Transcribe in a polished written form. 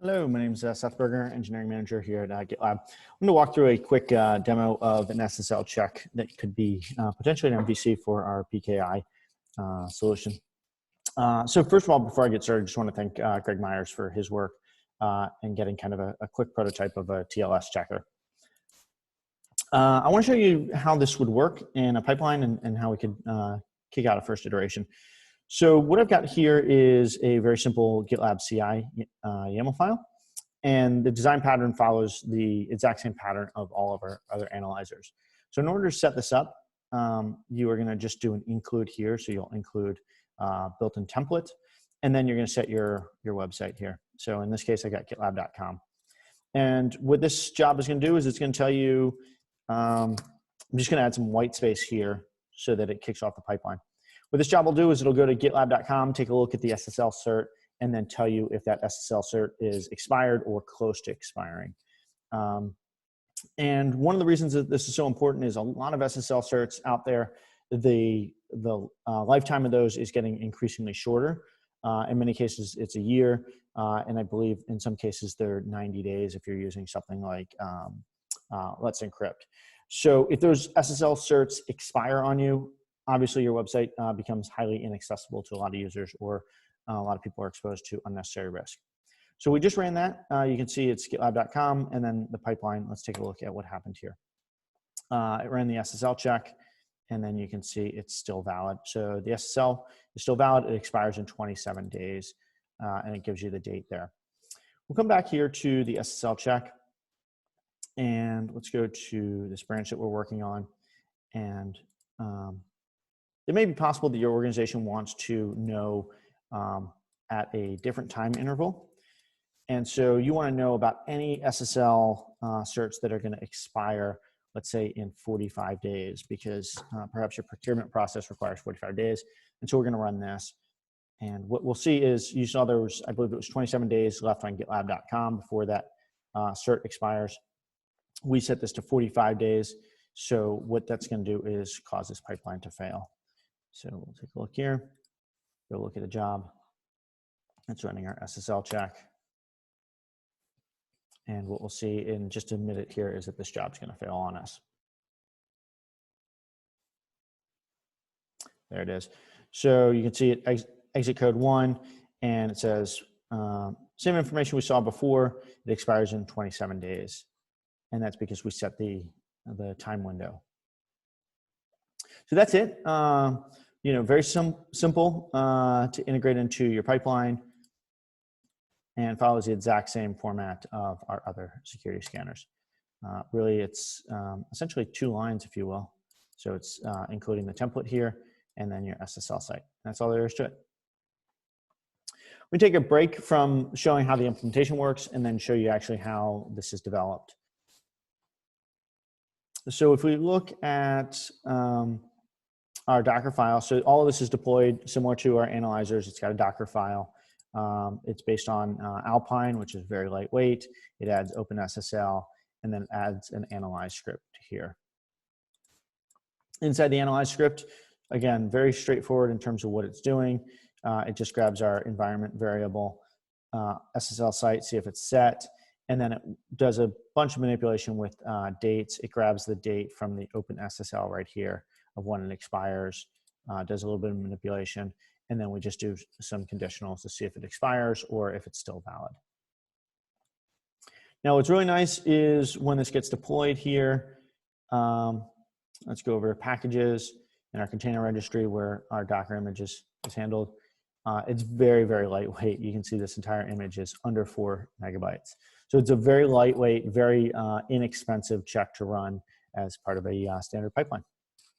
Hello, my name is Seth Berger, Engineering Manager here at GitLab. I'm going to walk through a quick demo of an SSL check that could be potentially an MVC for our PKI solution. So first of all, before I get started, I just want to thank Greg Myers for his work in getting kind of a quick prototype of a TLS checker. I want to show you how this would work in a pipeline and how we could kick out a first iteration. So what I've got here is a very simple GitLab CI YAML file, and the design pattern follows the exact same pattern of all of our other analyzers. So in order to set this up, you are going to just do an include here. So you'll include built-in template, and then you're going to set your website here. So in this case, I got gitlab.com. And what this job is going to do is it's going to tell you, I'm just going to add some white space here so that it kicks off the pipeline. What this job will do is it'll go to gitlab.com, take a look at the SSL cert, and then tell you if that SSL cert is expired or close to expiring. And one of the reasons that this is so important is a lot of SSL certs out there, the lifetime of those is getting increasingly shorter. In many cases, it's a year, and I believe in some cases they're 90 days if you're using something like Let's Encrypt. So if those SSL certs expire on you, obviously your website becomes highly inaccessible to a lot of users, or a lot of people are exposed to unnecessary risk. So we just ran that. You can see it's gitlab.com, and then the pipeline. Let's take a look at what happened here. It ran the SSL check, and then you can see it's still valid. So the SSL is still valid. It expires in 27 days, and it gives you the date there. We'll come back here to the SSL check, and let's go to this branch that we're working on. And it may be possible that your organization wants to know at a different time interval. And so you want to know about any SSL certs that are going to expire, let's say, in 45 days, because perhaps your procurement process requires 45 days. And so we're going to run this. And what we'll see is you saw there was, I believe it was 27 days left on gitlab.com before that cert expires. We set this to 45 days. So what that's going to do is cause this pipeline to fail. So we'll take a look here, go look at a job. It's running our SSL check. And what we'll see in just a minute here is that this job's going to fail on us. There it is. So you can see it exit code 1, and it says same information we saw before. It expires in 27 days. And that's because we set the time window. So that's it. Very simple to integrate into your pipeline, and follows the exact same format of our other security scanners. Really, it's essentially 2 lines, if you will. So it's including the template here, and then your SSL site. That's all there is to it. We take a break from showing how the implementation works, and then show you actually how this is developed. So if we look at our Dockerfile, so all of this is deployed similar to our analyzers. It's got a Dockerfile. It's based on Alpine, which is very lightweight. It adds OpenSSL, and then adds an analyze script here. Inside the analyze script, again, very straightforward in terms of what it's doing. It just grabs our environment variable, SSL site, see if it's set, and then it does a bunch of manipulation with dates. It grabs the date from the OpenSSL right here of when it expires, does a little bit of manipulation, and then we just do some conditionals to see if it expires or if it's still valid. Now, what's really nice is when this gets deployed here, let's go over packages in our container registry where our Docker image is handled. It's very, very lightweight. You can see this entire image is under 4 megabytes. So it's a very lightweight, very inexpensive check to run as part of a standard pipeline.